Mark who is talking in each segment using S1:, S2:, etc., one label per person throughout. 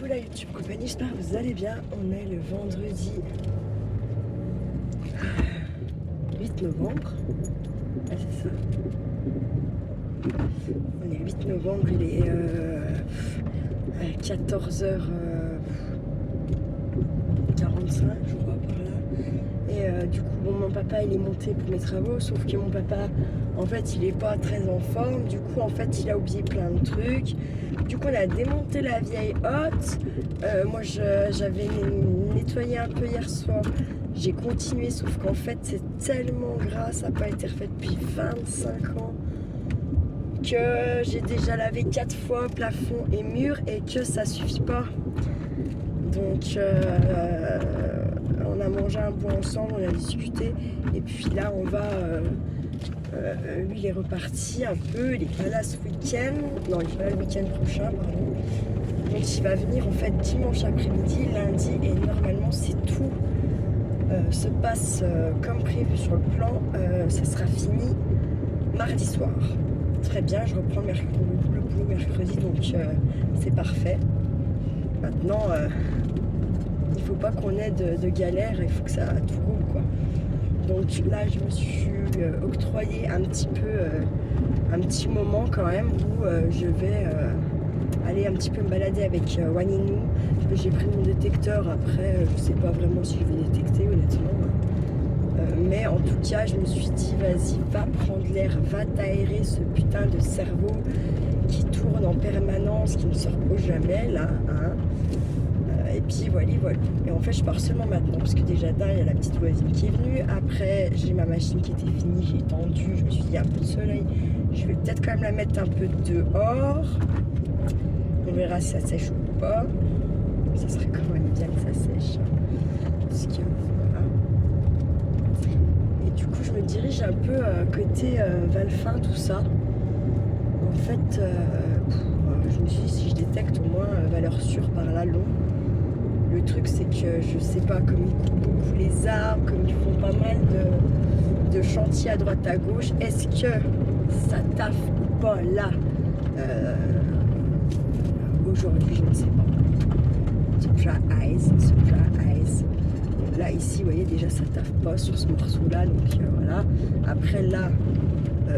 S1: Coucou la YouTube compagnie, j'espère que vous allez bien. On est le vendredi 8 novembre. Ah c'est ça. On est le 8 novembre, il est 14h45 je crois par là. Et du coup bon, mon papa il est monté pour mes travaux, sauf que mon papa en fait il est pas très en forme. Du coup en fait il a oublié plein de trucs. Du coup on a démonté la vieille hotte. Moi j'avais nettoyé un peu hier soir. J'ai continué, sauf qu'en fait c'est tellement gras, ça n'a pas été refait depuis 25 ans que j'ai déjà lavé 4 fois plafond et mur et que ça suffit pas. Donc on a mangé un bout ensemble, on a discuté et puis là on va lui il est reparti un peu, il est pas là ce week-end, non il est pas là le week-end prochain pardon. Donc il va venir en fait dimanche après-midi, lundi, et normalement c'est tout se passe comme prévu sur le plan, ça sera fini mardi soir. Très bien, je reprends le boulot mercredi, donc c'est parfait. Maintenant il faut pas qu'on ait de galère, il faut que ça tout roule quoi. Donc là je me suis octroyé un petit peu un petit moment quand même où je vais aller un petit peu me balader avec Waninou. J'ai pris mon détecteur, après je sais pas vraiment si je vais détecter honnêtement, mais en tout cas je me suis dit vas-y, va prendre l'air, va t'aérer ce putain de cerveau qui tourne en permanence, qui ne se repose jamais là hein. Et puis voilà. Et en fait je pars seulement maintenant parce que déjà d'un il y a la petite voisine qui est venue. Après j'ai ma machine qui était finie, j'ai tendu, je me suis dit il y a un peu de soleil, je vais peut-être quand même la mettre un peu dehors. On verra si ça sèche ou pas. Ça serait quand même bien que ça sèche. Parce que voilà. Et du coup je me dirige un peu côté Valfin, tout ça. En fait je me suis dit si je détecte au moins valeur sûre par là long. Le truc c'est que je sais pas, comme ils coupent beaucoup les arbres, comme ils font pas mal de chantiers à droite à gauche, est-ce que ça taffe ou pas là aujourd'hui, je ne sais pas. Surprise. Là ici vous voyez déjà ça taffe pas sur ce morceau là, donc voilà. Après là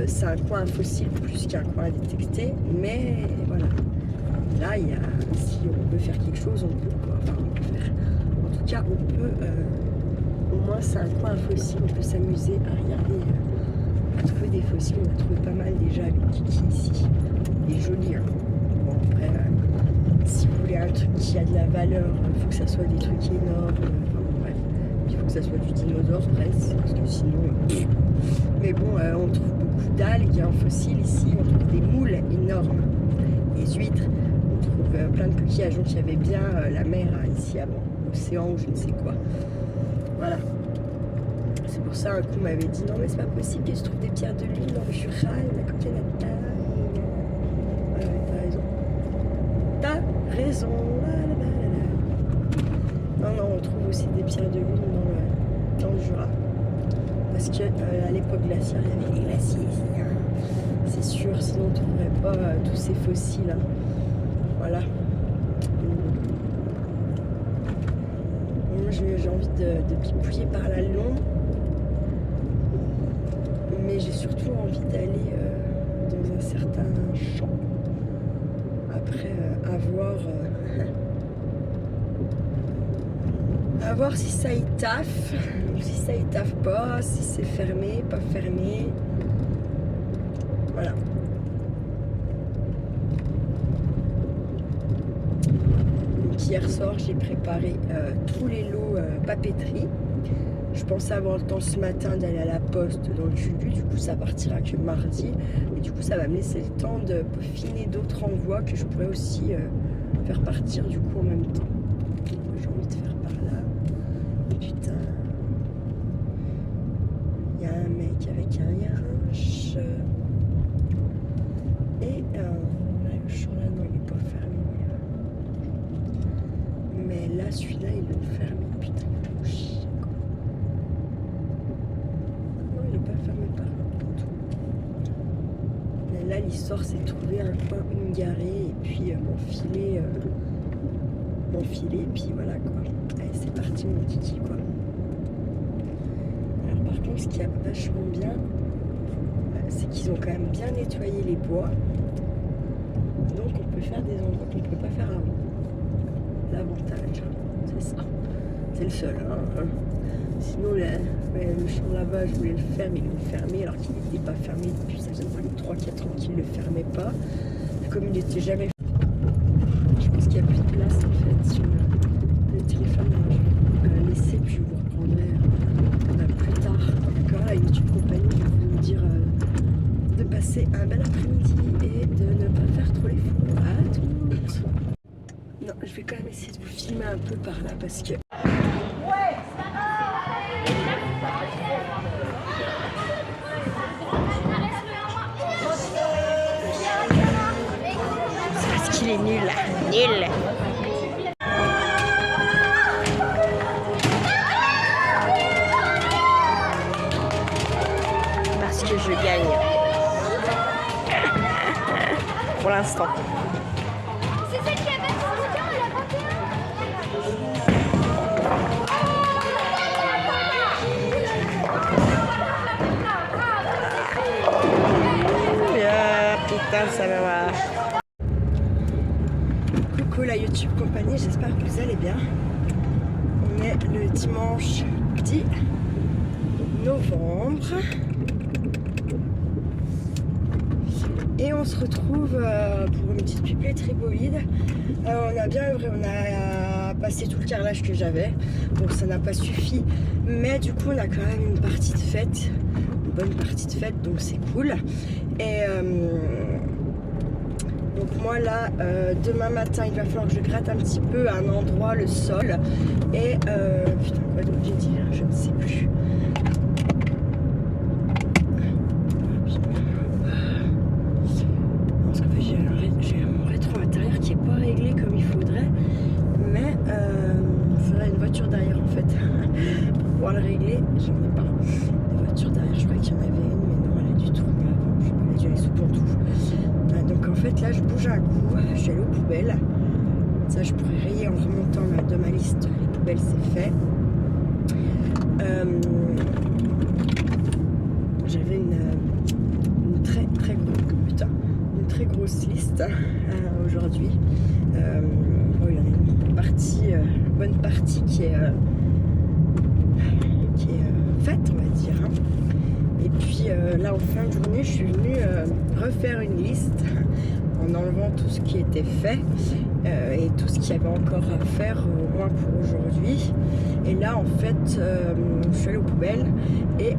S1: c'est un coin fossile plus qu'un coin à détecter, mais voilà. Là, il y a, si on peut faire quelque chose, on peut quoi. Enfin, on peut faire. En tout cas, on peut. Au moins, c'est un coin fossile. On peut s'amuser à regarder, à trouver des fossiles. On a trouvé pas mal déjà avec Kiki ici. Il est joli. Hein. Bon, après, si vous voulez un truc qui a de la valeur, il faut que ça soit des trucs énormes. Enfin, bref. Il faut que ça soit du dinosaure presque, parce que sinon. Mais bon, on trouve beaucoup d'algues en fossiles ici. On trouve des moules énormes, des huîtres. On trouve plein de coquillages, donc il y avait bien la mer ici avant, l'océan ou je ne sais quoi. Voilà. C'est pour ça un coup m'avait dit non mais c'est pas possible que je trouve des pierres de lune dans le Jura, la côté de la taille. Voilà, t'as raison. T'as raison. Non, on trouve aussi des pierres de lune dans le Jura. Parce que à l'époque glaciaire, il y avait les glaciers ici. Hein. C'est sûr, sinon on ne trouverait pas tous ces fossiles. Hein. Voilà. Moi j'ai envie de pipouiller par là long. Mais j'ai surtout envie d'aller dans un certain champ. Après, à voir si ça y taffe, si ça y taffe pas, si c'est fermé, pas fermé. Voilà. Hier soir, j'ai préparé tous les lots papeterie. Je pensais avoir le temps ce matin d'aller à la poste dans le Jubu. Du coup, ça partira que mardi. Et du coup, ça va me laisser le temps de peaufiner d'autres envois que je pourrais aussi faire partir du coup en même temps. J'ai envie de faire par là. Putain. Il y a un mec avec un yinche. Et le champ là, non, il n'est pas fermé. Mais là, celui-là, ils l'ont fermé. Putain, il est chier, quoi. Non, il n'est pas fermé par tout. Mais là, l'histoire, c'est de trouver un coin où me garer et puis m'enfiler m'enfiler, puis voilà quoi. Allez, c'est parti mon kiki quoi. Alors par contre, ce qui est vachement bien, c'est qu'ils ont quand même bien nettoyé les bois. Donc on peut faire des endroits qu'on ne peut pas faire avant. L'avantage, c'est ça. C'est le seul. Hein. Sinon, le champ là-bas, je voulais le faire, mais il est fermé alors qu'il n'était pas fermé depuis ça faisait 3-4 ans qu'il ne le fermait pas. Comme il n'était jamais. Je pense qu'il n'y a plus de place en fait sur le téléphone. Je vais laisser, puis je vous reprendrai plus tard. D'accord, la YouTube compagnie, je vais vous dire de passer un bel après-midi et de ne pas faire trop les fous. À toutes. Non, je vais quand même essayer de vous filmer un peu par là parce que. Il est nul, nul. Parce que je gagne. Pour l'instant.
S2: C'est celle qui a 25 ans, elle a 21.
S1: Putain, ça va. Coucou la YouTube compagnie, j'espère que vous allez bien. On est le dimanche 10 novembre. Et on se retrouve pour une petite pipelée tribolide. On a bien œuvré, on a passé tout le carrelage que j'avais. Bon, ça n'a pas suffi, mais du coup on a quand même une partie de fête, une bonne partie de fête, donc c'est cool. Et donc moi là, demain matin, il va falloir que je gratte un petit peu à un endroit le sol. Et putain, quoi donc j'ai dit, je ne sais plus. Parce qu'en fait j'ai mon rétro intérieur qui n'est pas réglé comme il faudrait. Mais il faudrait une voiture derrière en fait. Pour pouvoir le régler, j'en ai pas. Une voiture derrière, je crois qu'il y en avait une, mais non, elle a dû tourner avant. Je sais pas, elle a dû aller sous Pontoux. Donc en fait là je bouge un coup, je suis allée aux poubelles. Ça je pourrais rayer en remontant de ma liste, les poubelles c'est fait. J'avais une très grosse liste aujourd'hui. Bon, il y en a une bonne partie qui est faite on va dire. Hein. Et puis là en fin de journée je suis venue refaire une liste en enlevant tout ce qui était fait et tout ce qu'il y avait encore à faire au moins pour aujourd'hui. Et là en fait je suis allée aux poubelles et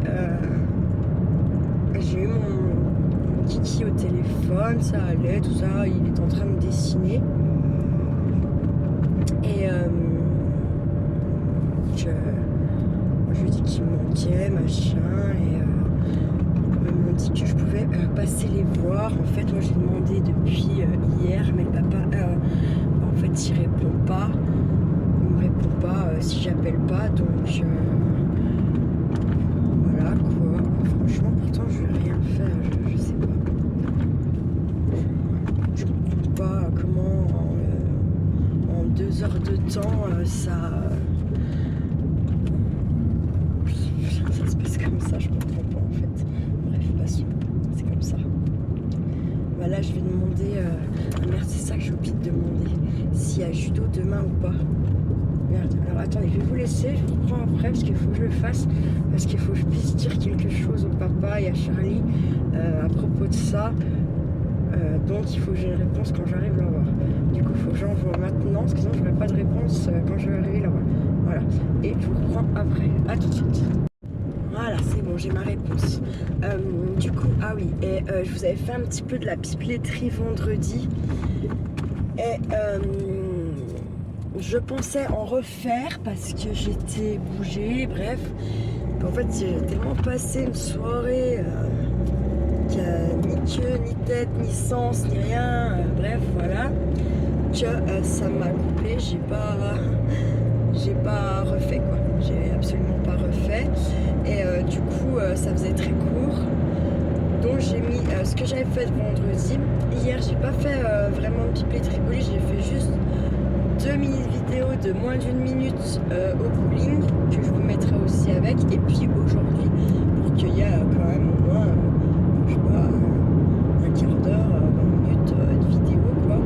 S1: j'ai eu mon kiki au téléphone, ça allait, tout ça, il est en train de dessiner. Et je lui ai dit qu'il me manquait, machin, et ils m'ont dit que je pouvais passer les voir. En fait, moi j'ai demandé depuis hier, mais le papa, en fait, il répond pas. Il me répond pas si j'appelle pas, donc voilà quoi. Franchement, pourtant, je vais rien faire, je sais pas. Je comprends pas comment en 2 heures de temps ça se passe comme ça, je comprends pas en fait. Bref, passons, c'est comme ça. Voilà, je vais demander, merde, c'est ça que j'ai oublié de demander, s'il y a judo demain ou pas. Merde, alors attendez, je vais vous laisser, je vous reprends après parce qu'il faut que je le fasse, parce qu'il faut que je puisse dire quelque chose au papa et à Charlie à propos de ça. Donc il faut que j'ai une réponse quand j'arrive là voir. Du coup il faut que j'envoie maintenant, parce que sinon je n'aurai pas de réponse quand je vais arriver là-bas. Voilà, et je vous reprends après. À tout de suite. Voilà, c'est bon, j'ai ma réponse. Du coup, ah oui, et je vous avais fait un petit peu de la pipeleterie vendredi. Et je pensais en refaire parce que j'étais bougée, bref. En fait, j'ai tellement passé une soirée qui a ni queue, ni tête, ni sens, ni rien, bref, voilà, que ça m'a coupé, j'ai pas refait quoi, j'ai absolument pas refait, et du coup ça faisait très court, donc j'ai mis ce que j'avais fait vendredi. Hier j'ai pas fait vraiment de pipeleterie, j'ai fait juste 2 mini de moins d'une minute au bowling, que je vous mettrai aussi avec. Et puis aujourd'hui, pour qu'il y ait quand même au moins, je sais pas, un quart d'heure, 20 minutes de vidéo, quoi.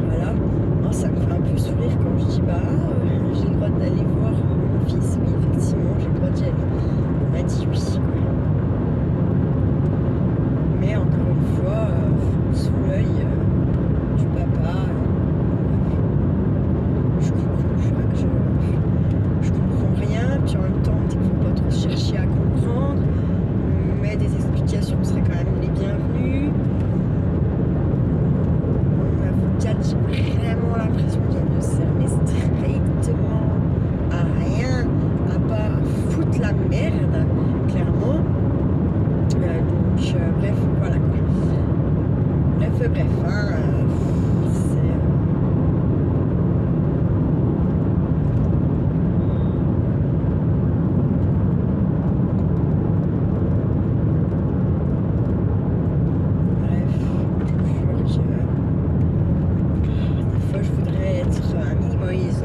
S1: Voilà. Non, ça me fait un peu sourire quand je dis, j'ai le droit d'aller voir mon fils. Oui, effectivement, j'ai le droit d'y aller. On m'a dit oui. Mais encore une fois, sous l'œil du papa, je comprends rien. Puis en même temps, on me dit qu'il ne faut pas trop chercher à comprendre. Mais des explications seraient quand même les bienvenues. L'avocate, j'ai vraiment l'impression qu'elle ne sert mais strictement à rien, à part foutre la merde, clairement. Donc, bref, voilà quoi. Bref, hein, c'est... Bref, je jure que des fois je voudrais être un mini Moïse,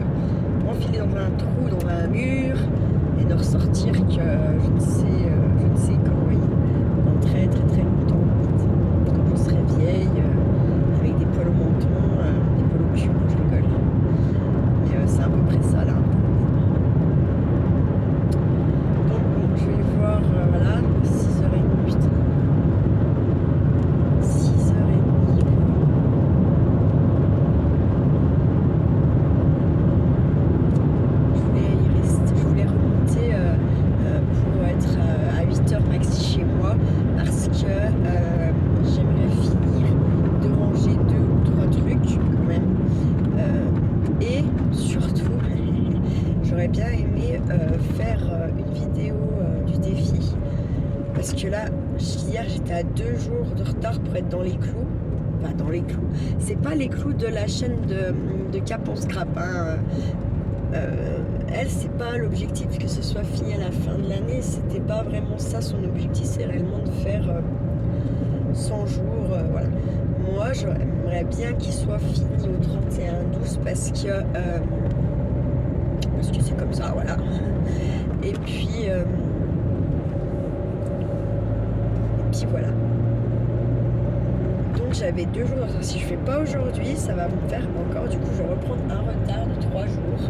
S1: m'enfiler dans un trou, dans un mur, et ne ressortir que je ne sais quand, oui, dans très longtemps. Quand je serai vieille, avec des poils au menton, des poils au cul, non, je rigole. Mais c'est à peu près ça là. Donc bon, je vais voir, voilà, 6h30, putain. 6h30. Je voulais remonter pour être à 8h maxi chez moi parce que j'aimerais finir de ranger 2 ou 3 trucs quand même. Et surtout, j'aurais bien aimé faire une vidéo du défi. Parce que là, hier, j'étais à 2 jours de retard pour être dans les clous. Enfin, dans les clous. C'est pas les clous de la chaîne de Cap on Scrap, hein. Elle, c'est pas l'objectif que ce soit fini à la fin de l'année. C'était pas vraiment ça son objectif. C'est réellement de faire 100 jours. Voilà. Moi, j'aimerais bien qu'il soit fini au 31/12 parce que c'est comme ça, voilà. Et puis voilà. Donc j'avais 2 jours. Si je fais pas aujourd'hui, ça va me faire encore. Du coup, je vais reprendre un retard de 3 jours.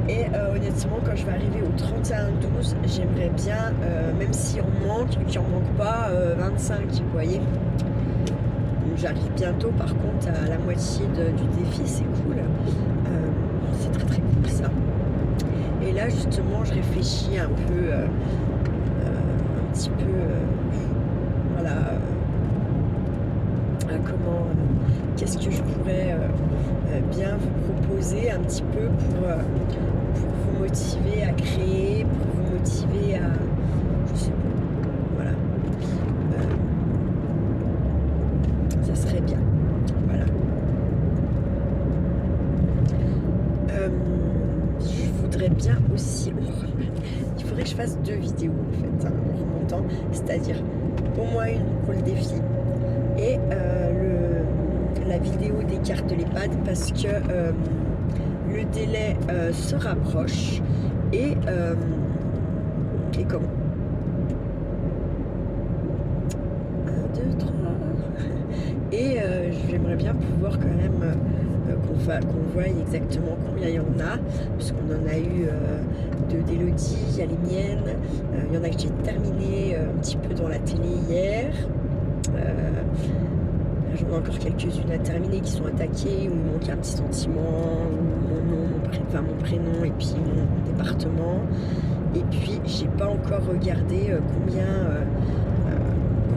S1: Et honnêtement, quand je vais arriver au 31/12, j'aimerais bien, même si on manque, qu'il en manque pas 25, vous voyez. Donc j'arrive bientôt, par contre, à la moitié du défi, c'est cool. C'est très cool ça. Et là, justement, je réfléchis un peu, un petit peu, voilà, comment, qu'est-ce que je pourrais bien vous proposer un petit peu pour vous motiver à créer, pour vous motiver à, je sais pas, voilà, ça serait bien, voilà. Je voudrais bien aussi, il faudrait que je fasse 2 vidéos en fait, hein, en remontant, c'est-à-dire au moins une pour le défi et la vidéo des cartes de l'EHPAD parce que le délai se rapproche et comment 1, 2, 3 et j'aimerais bien pouvoir quand même qu'on voie exactement combien il y en a, puisqu'on en a eu d'Élodie, il y a les miennes, il y en a que j'ai terminé un petit peu dans la télé hier. J'en ai encore quelques-unes à terminer qui sont attaquées, où il manque un petit sentiment, mon nom, mon prénom et puis mon département. Et puis j'ai pas encore regardé combien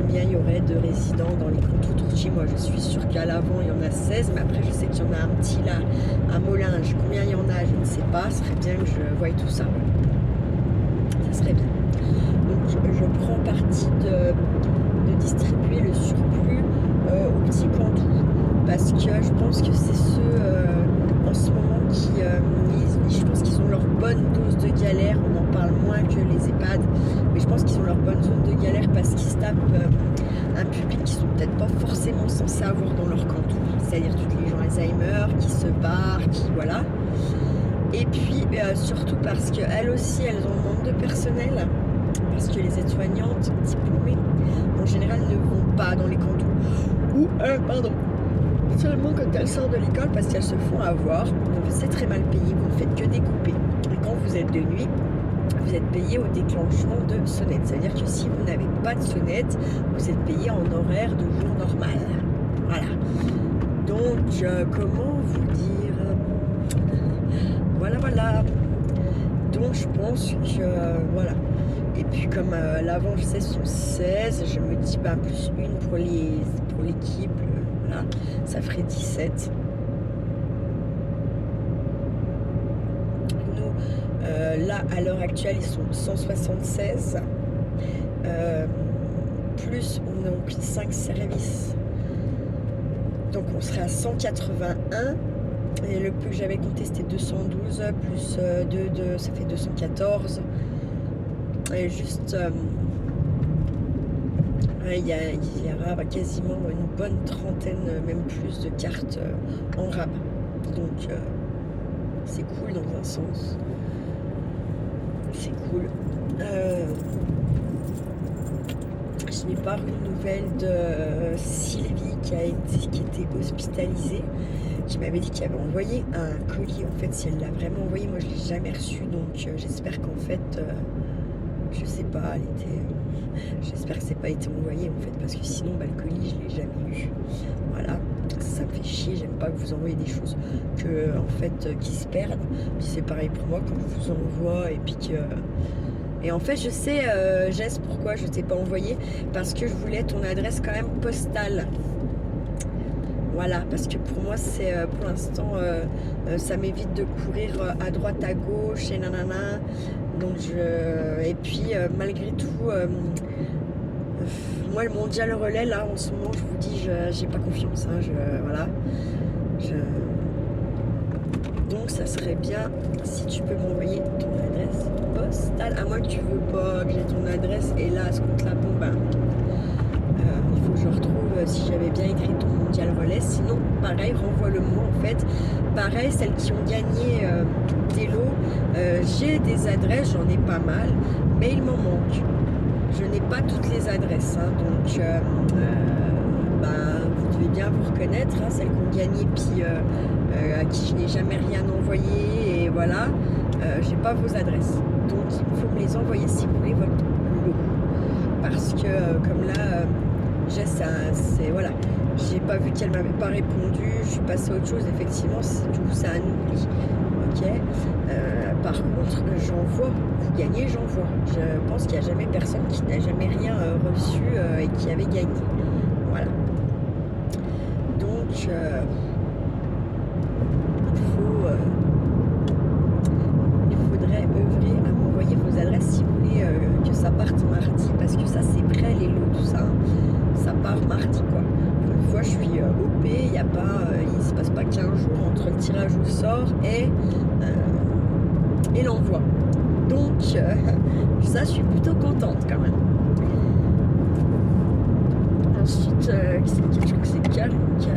S1: il y aurait de résidents dans les comptes autour de chez moi. Je suis sûre qu'à l'avant il y en a 16, mais après je sais qu'il y en a un petit là à Molinges. Combien il y en a, je ne sais pas. Ce serait bien que je voie tout ça. Ça serait bien. Donc je prends parti de distribuer le surplus aux petits Pointou, parce que je pense que c'est ceux en ce moment qui je pense qu'ils ont leur bonne dose de galère. On en parle moins que les EHPAD, mais je pense qu'ils ont leur bonne zone de galère parce qu'ils se tapent un public qu'ils sont peut-être pas forcément censés avoir dans leur canton. c'est-à-dire toutes les gens Alzheimer qui se barrent, qui voilà. Et puis surtout parce qu'elles aussi, elles ont un manque de personnel, parce que les aides-soignantes diplômées, en général, ne vont pas dans les cantons. Ou, seulement quand elles sortent de l'école parce qu'elles se font avoir. C'est très mal payé, vous ne faites que découper. Et quand vous êtes de nuit, vous êtes payé au déclenchement de sonnette. C'est-à-dire que si vous n'avez pas de sonnette, vous êtes payé en horaire de jour normal. Voilà. Donc, comment vous dire voilà. Donc, je pense que, voilà. Et puis, comme l'avant, je sais, sont 16, je me dis, plus une pour l'équipe, voilà, ça ferait 17. Nous, là, à l'heure actuelle, ils sont 176. Plus, on a pris 5 services. Donc, on serait à 181. Et le peu que j'avais compté, c'était 212, plus 2, ça fait 214. Et juste, il y aura quasiment une bonne trentaine, même plus, de cartes en rab. Donc, c'est cool dans un sens. C'est cool. Je n'ai pas eu de nouvelles de Sylvie qui était hospitalisée, qui m'avait dit qu'elle avait envoyé un colis. En fait, si elle l'a vraiment envoyé, moi je ne l'ai jamais reçu. Donc, j'espère qu'en fait, je sais pas, j'espère que c'est pas été envoyé en fait, parce que sinon le colis je l'ai jamais eu. Voilà, ça me fait chier, j'aime pas que vous envoyez des choses qui se perdent. Puis c'est pareil pour moi quand je vous envoie et puis que. Et en fait je sais, Jess, pourquoi je t'ai pas envoyé, parce que je voulais ton adresse quand même postale. Voilà, parce que pour moi c'est pour l'instant ça m'évite de courir à droite à gauche et nanana. Donc et puis malgré tout, moi le mondial relais là en ce moment, je vous dis, j'ai pas confiance. Voilà. Donc ça serait bien si tu peux m'envoyer ton adresse postale. À moins que tu veux pas que j'ai ton adresse. Et là à ce compte-là, il faut que je retrouve si j'avais bien écrit ton mondial relais. Sinon, pareil, renvoie-le-moi en fait. Pareil, celles qui ont gagné des lots, j'ai des adresses, j'en ai pas mal, mais il m'en manque. Je n'ai pas toutes les adresses, donc vous devez bien vous reconnaître, celles qui ont gagné, puis à qui je n'ai jamais rien envoyé, et voilà, j'ai pas vos adresses. Donc il faut me les envoyer si vous voulez votre lot. Parce que comme là, c'est voilà. J'ai pas vu qu'elle m'avait pas répondu, je suis passée à autre chose, effectivement, tout ça un oubli. Ok. Par contre, j'envoie, vous gagnez, j'envoie. Je pense qu'il n'y a jamais personne qui n'a jamais rien reçu et qui avait gagné. Voilà. Donc, il faudrait œuvrer à m'envoyer vos adresses si vous voulez que ça parte mardi, parce que ça c'est prêt, les lots, tout ça. Ça part mardi quoi. Une fois je suis OP, il se passe pas 15 jours entre le tirage au sort et l'envoi. Donc ça je suis plutôt contente quand même. Ensuite, je crois que c'est Cal qui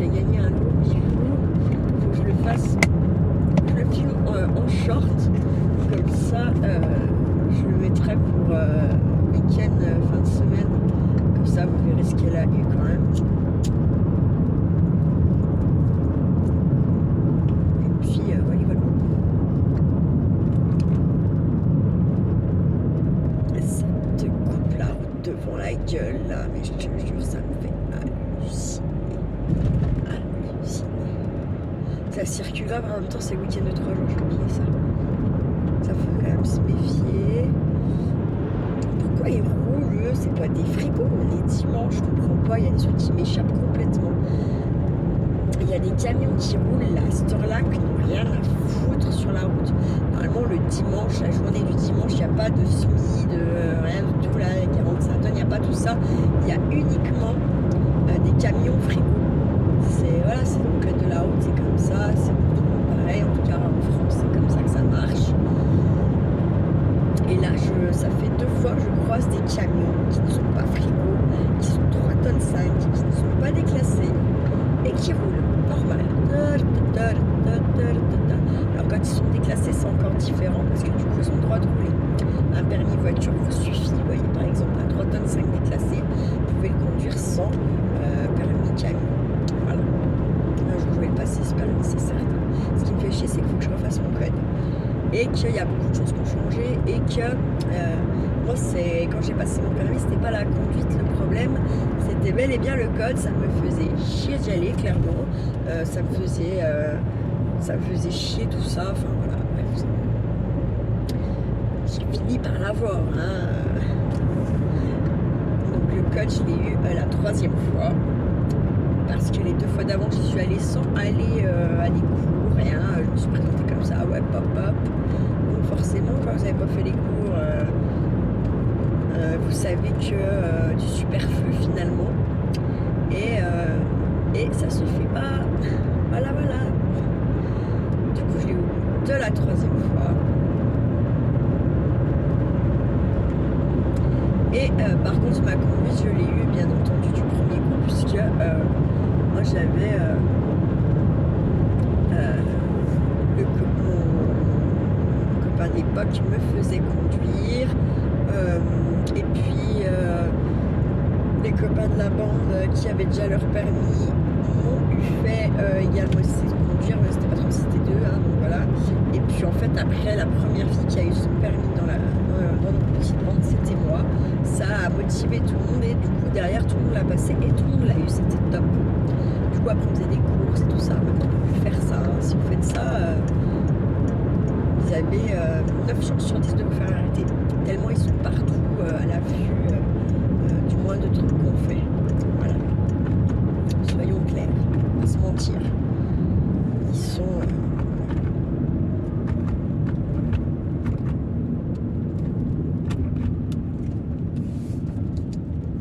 S1: a gagné un lot bijou. Il faut que je le fasse. Je le filme en short. Comme ça, je le mettrai pour week-end, fin de semaine. Comme ça, vous verrez ce qu'elle a eu quand même. Et puis, voilà. Ça te coupe la route devant la gueule, là. Mais je te jure, ça me fait halluciner. Ça circule grave, en même temps, c'est le week-end de 3 jours, j'ai oublié ça. Ça faut quand même se méfier. Pourquoi ils roulent, c'est pas des frigos, on est dimanche, je comprends pas, il y a des trucs qui m'échappent complètement. Il y a des camions qui roulent là, à cette heure-là, qui n'ont rien à foutre sur la route. Normalement, le dimanche, la journée du dimanche, il n'y a pas de SMI, de rien du tout, là, 45 tonnes, il n'y a pas tout ça. Il y a uniquement des camions frigos. Voilà, c'est le code de la route, c'est comme ça, c'est pour tout le monde pareil, en tout cas en France, c'est comme ça que ça marche. Et là, ça fait 2 fois que je croise des camions qui ne sont pas frigos, qui sont 3 tonnes 5 qui ne sont pas déclassés et qui roulent normal. Alors quand ils sont déclassés, c'est encore différent parce que du coup, ils ont le droit de rouler. Un permis voiture vous suffit. Vous voyez, par exemple, un 3 tonnes 5 déclassé, vous pouvez le conduire sans permis camion. Voilà. Un jour, je vais le passer, ce permis, c'est certain. Ce qui me fait chier, c'est qu'il faut que je refasse mon code. Et qu'il y a beaucoup de choses qui ont changé et que moi, quand j'ai passé mon permis, c'était pas la conduite le problème, c'était bel et bien le code. Ça me faisait chier d'y aller, clairement. Ça me faisait chier tout ça. Enfin voilà, bref. J'ai fini par l'avoir. Hein. Donc le code, je l'ai eu la 3e fois. Parce que les 2 fois d'avant, j'y suis allée sans aller à des cours, rien. Je me suis présentée comme ça, ouais, pop, pop. Donc forcément, quand vous n'avez pas fait les cours, vous savez que du superflu finalement. Et ça se fait pas. Voilà, voilà. Du coup, je l'ai eu de la 3e fois. Et par contre, ma conduite, je l'ai eu bien entendu du premier coup, puisque moi j'avais mon copain d'époque me faisait conduire. Et puis les copains de la bande qui avaient déjà leur permis m'ont fait également essayer de conduire, mais c'était pas trop, c'était 2, hein, donc voilà. Et puis en fait après, la première fille qui a eu son permis dans notre petite bande, c'était moi. Ça a motivé tout le monde et du coup derrière tout le monde l'a passé et tout le monde l'a eu, c'était top. Du coup après on faisait des courses et tout ça, maintenant on peut plus faire ça, hein. Si vous faites ça, vous avez 9 chances sur 10 de vous faire arrêter, tellement ils sont partout à la vue du moins de trucs qu'on fait. Voilà. Soyons clairs, pas se mentir. Ils sont...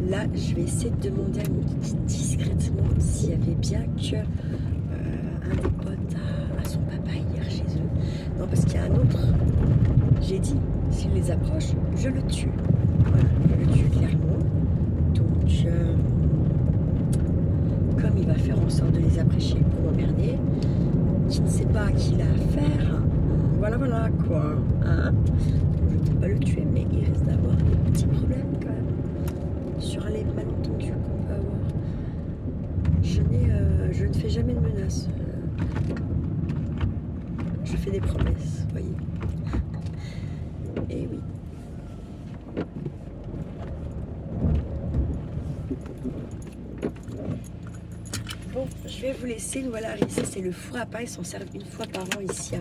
S1: Là, je vais essayer de demander à mon petit discrètement s'il y avait bien que un des potes à son papa hier chez eux. Non, parce qu'il y a un autre. J'ai dit, s'il les approche, je le tue. Voilà, je le tue clairement. Donc, comme il va faire en sorte de les apprécier pour m'emmerder, qui ne sait pas à qui il a affaire, voilà, voilà, quoi. Hein, je ne peux pas le tuer, mais il risque d'avoir des petits problèmes quand même sur les malentendus qu'on peut avoir. Je ne fais jamais de menaces. Je fais des promesses, voyez. Et oui. Bon, je vais vous laisser. Voilà, ici c'est le four à pain. Ils s'en servent une fois par an ici.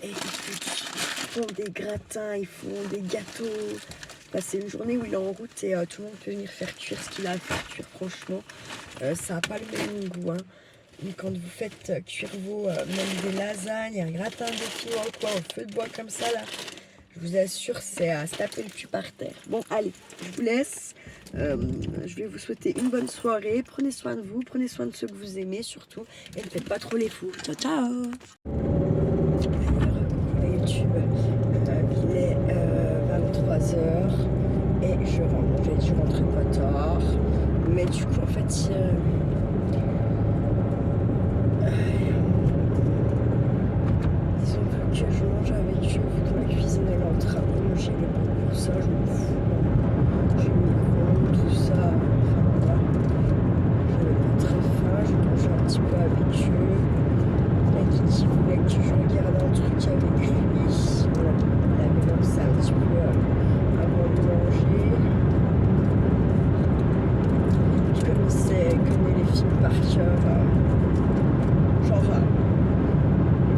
S1: Et ils font des gratins, ils font des gâteaux. Bah, c'est une journée où il est en route et tout le monde peut venir faire cuire ce qu'il a à faire cuire. Franchement, ça n'a pas le même goût. Hein. Mais quand vous faites cuire même des lasagnes, un gratin de quinoa ou quoi, au feu de bois comme ça, là, je vous assure, c'est à se taper le cul par terre. Bon, allez, je vous laisse. Je vais vous souhaiter une bonne soirée. Prenez soin de vous, prenez soin de ceux que vous aimez surtout. Et ne faites pas trop les fous. Ciao, ciao. YouTube, il est 23h et je rentre. J'ai dû rentrer pas tard. Mais du coup, en fait, ils ont voulu que je mange avec eux, vu que ma cuisine elle est en train de manger le bon pour ça, je m'en fous. J'ai le micro, tout ça, enfin voilà. J'avais pas très faim, j'ai mangé un petit peu avec eux. Il y a qui voulait que je regarde un truc avec lui. Voilà, il avait lancé un petit peu avant de manger. Puis comme il connaît les films par cœur, genre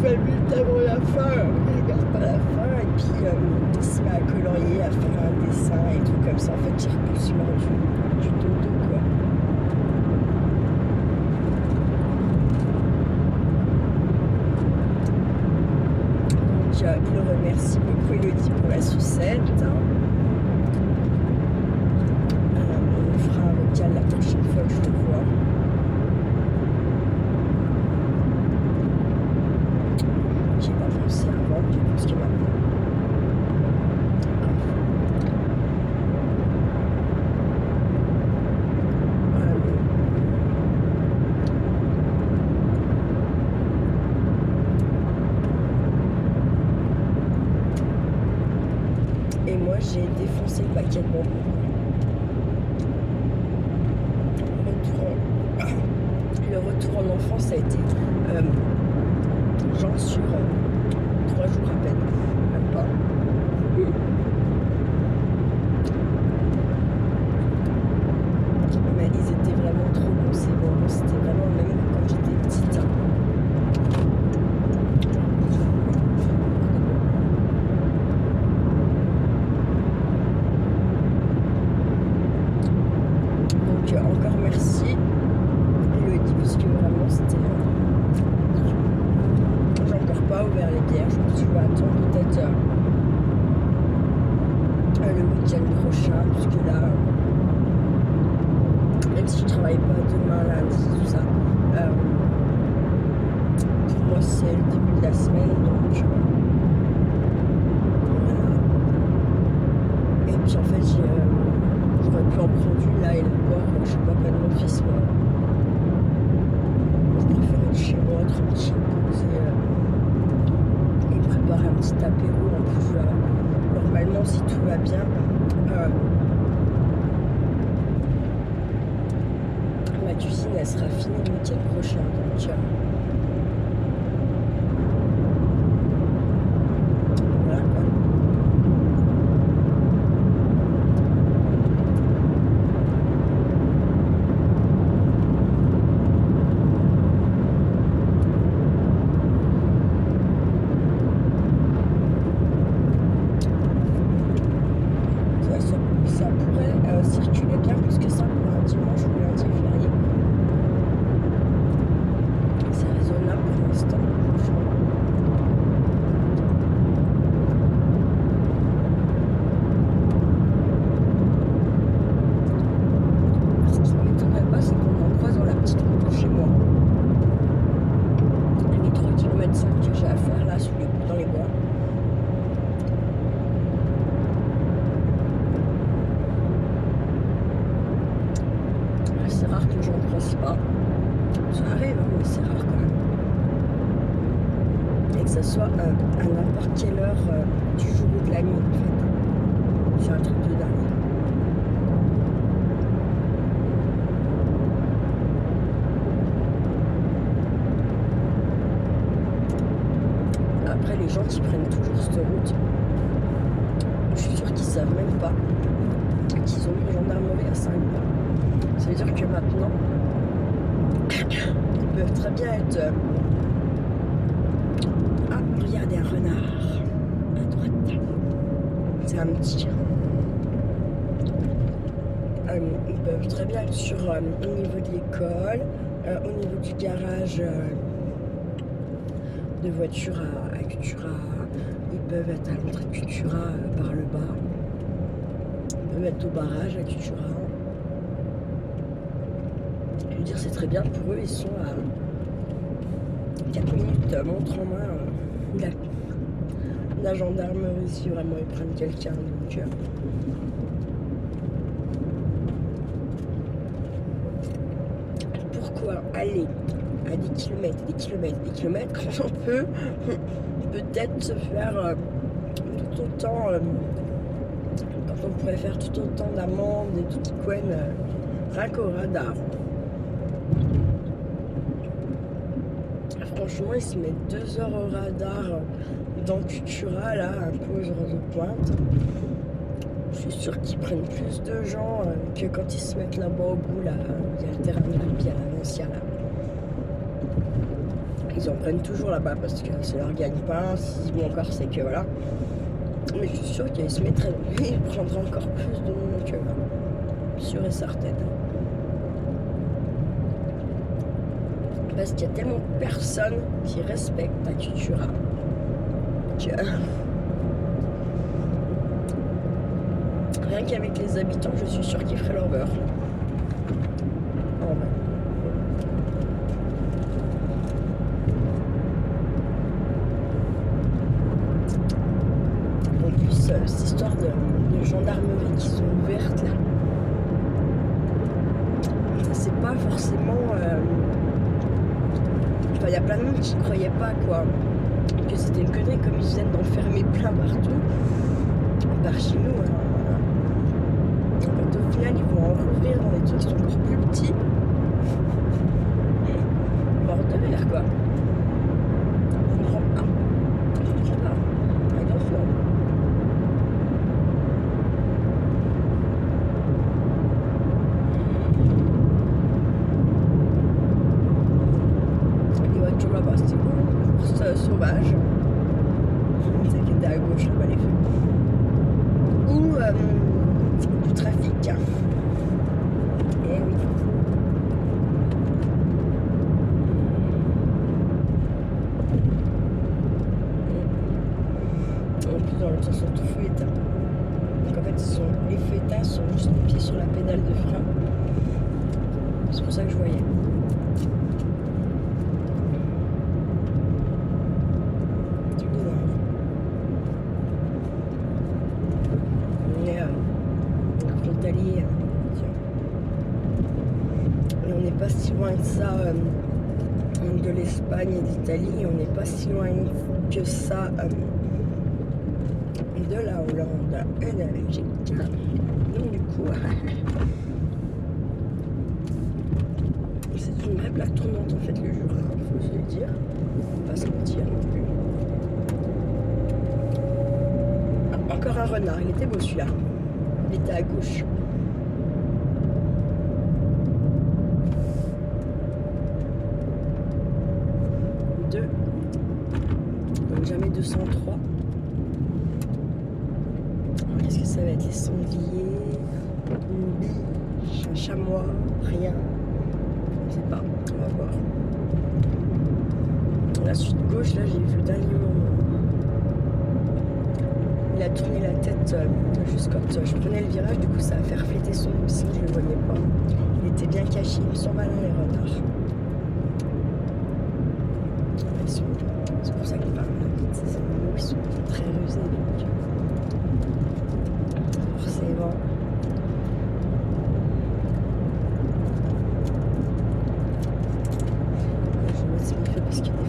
S1: 20 minutes avant la fin, il regarde pas la fin et puis il se met à colorier, à faire un dessin et tout comme ça. En fait, il repousse l'heure du dodo, quoi. Donc, il remercie beaucoup Elodie pour la sucette. On fera un vocal la prochaine fois que je le vois. J'ai pas pensé avant, j'ai pensé que maintenant. quel moment. Le retour en enfance a été genre sur 3 jours à peine, même pas. Mais ils étaient vraiment trop bons ces moments, c'était vraiment même quand j'étais petite. Donc encore merci Elodie, parce que vraiment c'était... j'ai encore pas ouvert les bières, je me suis dit, je vais attendre peut-être le week-end prochain, puisque là, même si je travaille pas demain, lundi, tout ça, pour moi c'est le début de la semaine, donc voilà. Et puis en fait, j'aurais pu en prendre une là et la boire, je sais pas, pas de mon fils, moi. Je préfère être chez moi, tranquille, posé, et préparer un petit apéro. En plus, normalement, si tout va bien, ma cuisine elle sera finie le week-end prochain. Donc, voilà quoi. Ça pourrait circuler bien plus que ça pour un dimanche ou lundi férié. C'est raisonnable pour l'instant. Ce qui ne m'étonnerait pas, c'est qu'on en croise dans la petite route de chez moi. Les 3 km 5 que j'ai à faire là dans les bois. C'est rare que j'en croise pas. Ça arrive, hein, mais c'est rare quand même. Et que ça soit à n'importe quelle heure du jour ou de la nuit, en fait. C'est un truc de dingue. Après, les gens qui prennent toujours cette route, je suis sûre qu'ils savent même pas qu'ils ont mis une gendarmerie à 5 pas. Ça veut dire que maintenant, ils peuvent très bien être... Ah, regardez un renard à droite. C'est un petit. Ils peuvent très bien être sur, au niveau de l'école, au niveau du garage de voiture à Cultura. Ils peuvent être à l'entrée de Cultura par le bas. Ils peuvent être au barrage à Cultura. Je veux dire, c'est très bien pour eux, ils sont à 4 minutes montre en main de la gendarmerie si vraiment ils prennent quelqu'un. Donc, pourquoi aller à des kilomètres quand on peut peut-être se faire tout autant, quand on pourrait faire tout autant d'amendes et tout qui coigne rien qu'au radar. Franchement, ils se mettent 2 heures au radar dans Cultura, là, un peu aux heures de pointe. Je suis sûre qu'ils prennent plus de gens que quand ils se mettent là-bas au bout, là, il y a le terrain de rugby à l'Avancia, là. Ils en prennent toujours là-bas parce que c'est leur gagne-pain. S'ils vont encore, c'est que voilà. Mais je suis sûre qu'ils se mettraient, ils prendraient encore plus de monde que là. Sûre et certaine. Parce qu'il y a tellement de personnes qui respectent la Cultura que rien qu'avec les habitants, je suis sûre qu'ils feraient leur beurre. En vrai. En plus, cette histoire de gendarmerie qui sont ouvertes là, c'est pas forcément... il y a plein de monde qui ne croyaient pas quoi, que c'était une connerie, comme ils viennent d'enfermer plein partout. Par chez nous, ça que je voyais. Truc de dingue. On est en Italie. Et on n'est pas si loin que ça de l'Espagne et d'Italie. On n'est pas si loin que ça de la Hollande et de la Belgique. Donc du coup, c'est une vraie plaque tournante en fait le Jura, faut se le dire. Faut pas se mentir non plus. Ah, encore un renard, il était beau celui-là. Il était à gauche. Donc jamais 203. Alors qu'est-ce que ça va être? Les sangliers, une biche, un chamois, rien. Je sais pas, on va voir. La suite gauche, là j'ai vu le dernier moment. Il a tourné la tête juste quand je prenais le virage, du coup ça a fait refléter son nez, sinon je le voyais pas. Il était bien caché, ils sont malins les renards. C'est pour ça qu'ils parlent vite, ces animaux, ils sont très rusés, donc forcément. Je vais mettre ce qu'il fait parce qu'il est fou.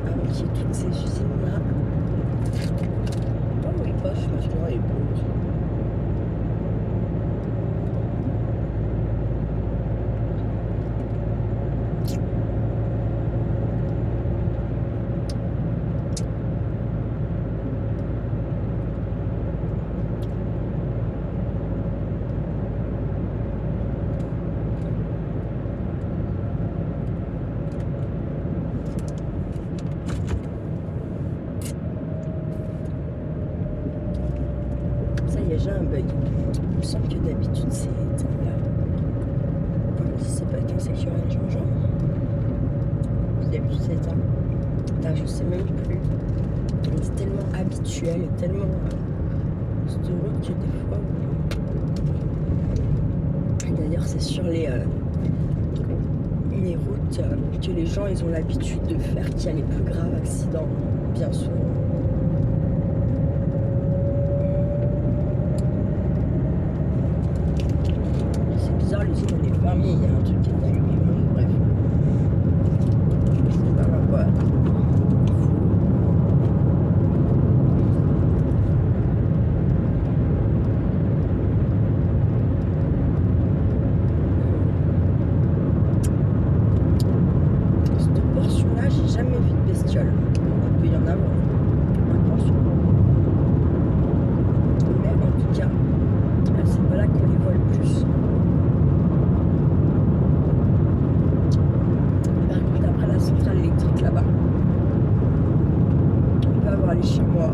S1: Avant qu'il y ait toutes ces usines-là. Oh oui, pas, franchement, il est beau. J'ai un bug. Il me semble que d'habitude c'est là. Si c'est pas éteint, c'est qu'il y aura les gens. D'habitude c'est éteint. Putain, je sais même plus. C'est tellement habituel et tellement cette route que des fois. D'ailleurs, c'est sur les routes que les gens ils ont l'habitude de faire qu'il y a les plus graves accidents, bien souvent. L'usine elle est fermée, il y a un truc qui est fumé, bref. C'est pas grave quoi. Cette portion-là, j'ai jamais vu de bestiole. Il peut y en avoir. Attention. Mais en tout cas, c'est pas là qu'on les voit le plus. Centrale électrique là-bas. On peut avoir les chamois.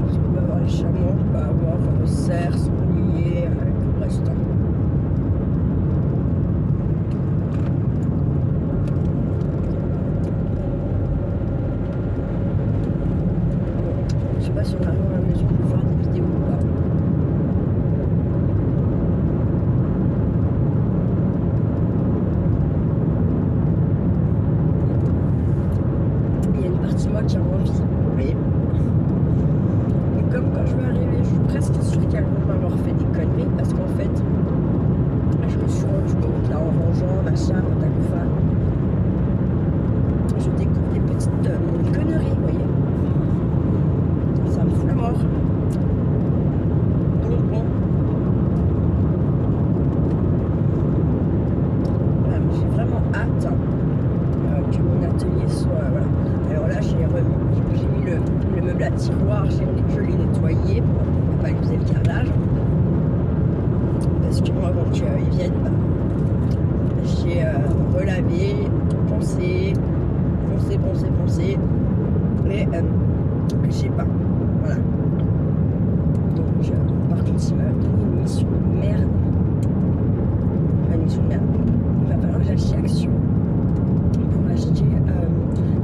S1: On peut avoir les chamois, on peut avoir le cerf, sanglier, tout le restant. Je sais pas si on arrive à la maison pour faire des vidéos ou pas. Moi qui a envie, vous voyez. Et comme quand je vais arriver, je suis presque sûre qu'elles vont m'avoir fait des conneries parce qu'en fait, je me suis rendu compte là en rangeant, machin, patacoufa, je découvre des petites conneries, vous voyez. Ça me fout la mort. Donc bon. Voilà, mais j'ai vraiment hâte que mon atelier soit. Voilà. Alors là, j'ai mis le meuble à tiroir, je l'ai nettoyé pour ne pas user le carrelage. Parce que moi, avant qu'ils viennent, j'ai relavé, poncé. Mais j'ai pas. Voilà. Donc, par contre, il m'a donné une mission de merde. Une mission de merde. Il va falloir que j'achète Action pour acheter.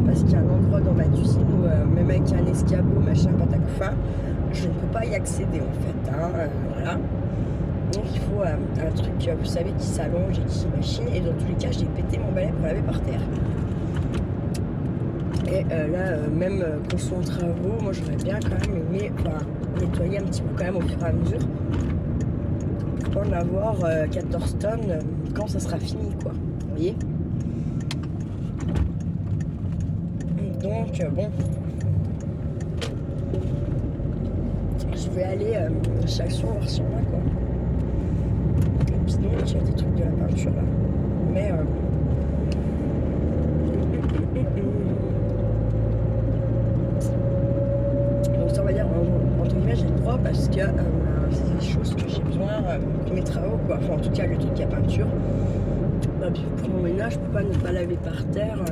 S1: Parce qu'il y a un endroit dans ma cuisine où même avec un escabeau, machin, patacoufa, je ne peux pas y accéder en fait. Voilà. Donc il faut un truc, vous savez, qui s'allonge et qui machine. Et dans tous les cas, j'ai pété mon balai pour laver par terre. Et là, même quand ils sont en travaux, moi j'aurais bien quand même aimé nettoyer un petit peu quand même au fur et à mesure. Pour pas en avoir 14 tonnes quand ça sera fini, quoi. Vous voyez? Donc bon, je vais aller chaque soir voir si on a, quoi. Et puis donc il y a des trucs de la peinture là. Mais donc ça, on va dire entre guillemets j'ai le droit parce que c'est des choses que j'ai besoin pour mes travaux, quoi. Enfin en tout cas le truc à peinture. Puis pour mon ménage je peux pas ne pas laver par terre.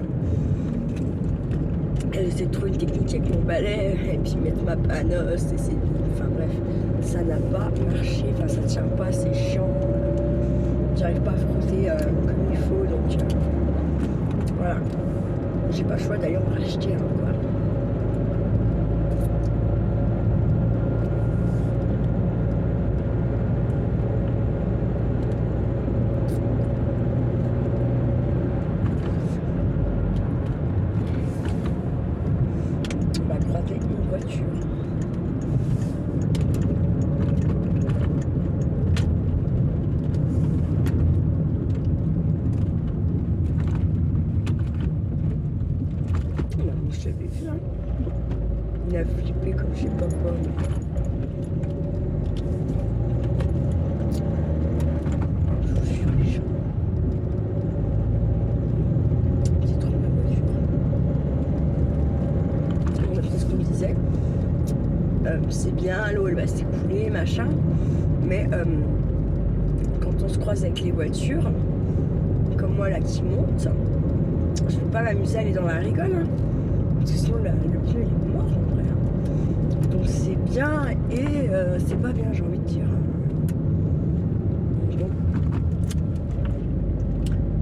S1: Essayer de trouver une technique avec mon balai et puis mettre ma panosse, enfin bref, ça n'a pas marché, enfin ça tient pas, c'est chiant, j'arrive pas à frotter comme il faut, donc voilà, j'ai pas le choix d'aller en racheter un, quoi. Je l'avais vu, hein. Il a flippé comme je sais pas quoi. Je suis méchant. C'est trop ma voiture. C'est ce qu'on me disait. C'est bien, l'eau elle va s'écouler, machin. Mais quand on se croise avec les voitures, comme moi là qui monte, je peux pas m'amuser à aller dans la rigole, hein. Parce que sinon le pneu il est mort en vrai. Donc c'est bien et c'est pas bien, j'ai envie de dire. Bon.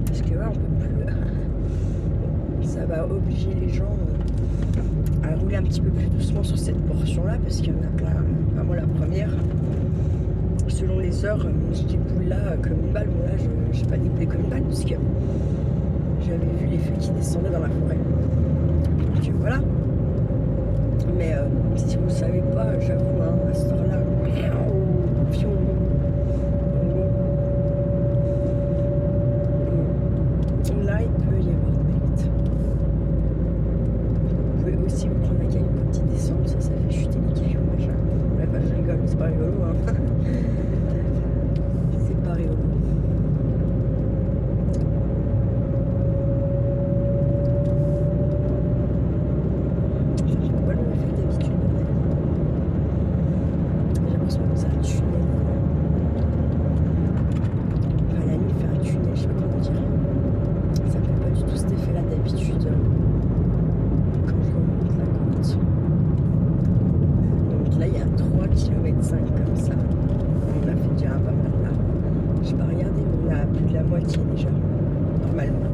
S1: Parce que là on peut plus. Ça va obliger les gens à rouler un petit peu plus doucement sur cette portion là parce qu'il y en a plein. Enfin, moi la première, selon les heures, je déboule là comme une balle. Bon là je n'ai pas déboulé comme une balle parce que j'avais vu les feux qui descendaient dans la forêt. Donc voilà. Mais si vous ne savez pas, j'avoue, hein, à cette heure-là, pion. Là, il peut y avoir des bêtes. Vous pouvez aussi vous prendre la caillou quand il descend, ça fait chuter les cailloux, machin. Ouais, bah, je rigole, mais c'est pas rigolo, hein. C'est pas rigolo. Déjà, normalement.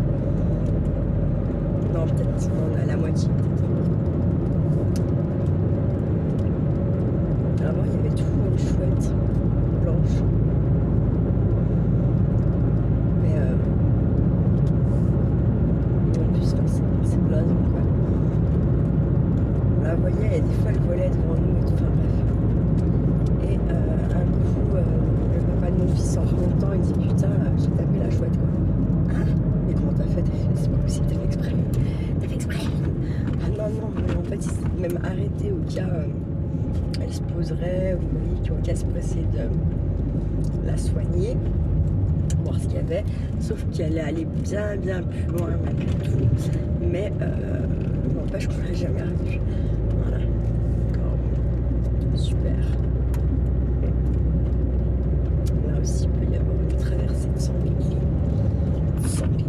S1: Non, peut-être, on est à la moitié. Avant, il y avait tout une chouette blanche. Mais en plus, c'est blason, quoi. Là, vous voyez, il y a des fois, le volet devant nous et tout, enfin bref. Et un coup, le papa de mon fils, en remontant, il dit putain, j'ai tapé la chouette, quoi. Hein? Mais comment t'as fait? C'est pas possible, t'as fait exprès. T'as fait exprès. Ah non, mais en fait, il s'est même arrêté au cas elle se poserait, vous voyez, au cas se presser de la soigner, voir ce qu'il y avait. Sauf qu'elle est allée bien plus loin, malgré tout. Mais n'empêche qu'on l'a jamais revue. Voilà. Super. Là aussi, il peut y avoir une traversée de sanglier. Sanglier.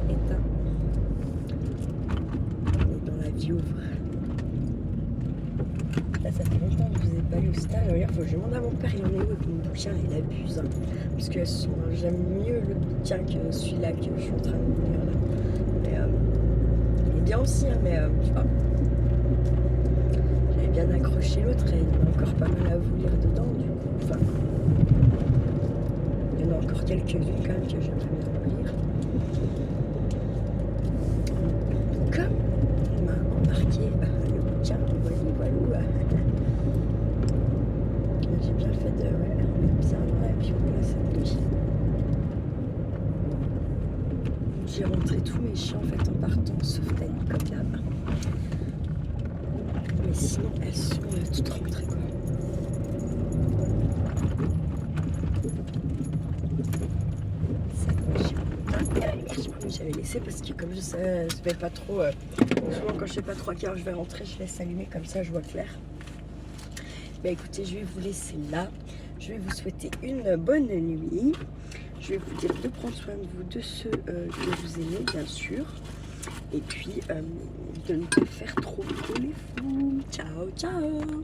S1: Éteint. On est dans la vie ouverte. au stage, il faut que je demande à mon père, il en est où avec mon bouquin, il abuse. Hein, parce que j'aime mieux le bouquin que celui-là que je suis en train de lire là. Mais il est bien aussi, hein, mais tu vois. J'avais bien accroché l'autre et il y en a encore pas mal à vous lire dedans, du coup. Enfin, il y en a encore quelques-unes quand même que j'aimerais bien lire. Comme il m'a embarqué le bouquin, voilà. J'ai bien fait de remettre bien dans la bio là cette nuit. J'ai rentré tous mes chiens en fait en partant, sauf Dani comme d'hab. Mais sinon elles sont toutes rentrées quoi. J'avais laissé parce que comme je sais, je vais pas trop. Souvent quand je sais pas trop à quelle heure je vais rentrer, je laisse allumer comme ça je vois clair. Bah écoutez, je vais vous laisser là. Je vais vous souhaiter une bonne nuit. Je vais vous dire de prendre soin de vous, de ceux que vous aimez bien sûr. Et puis de ne pas faire trop les fous. Ciao, ciao.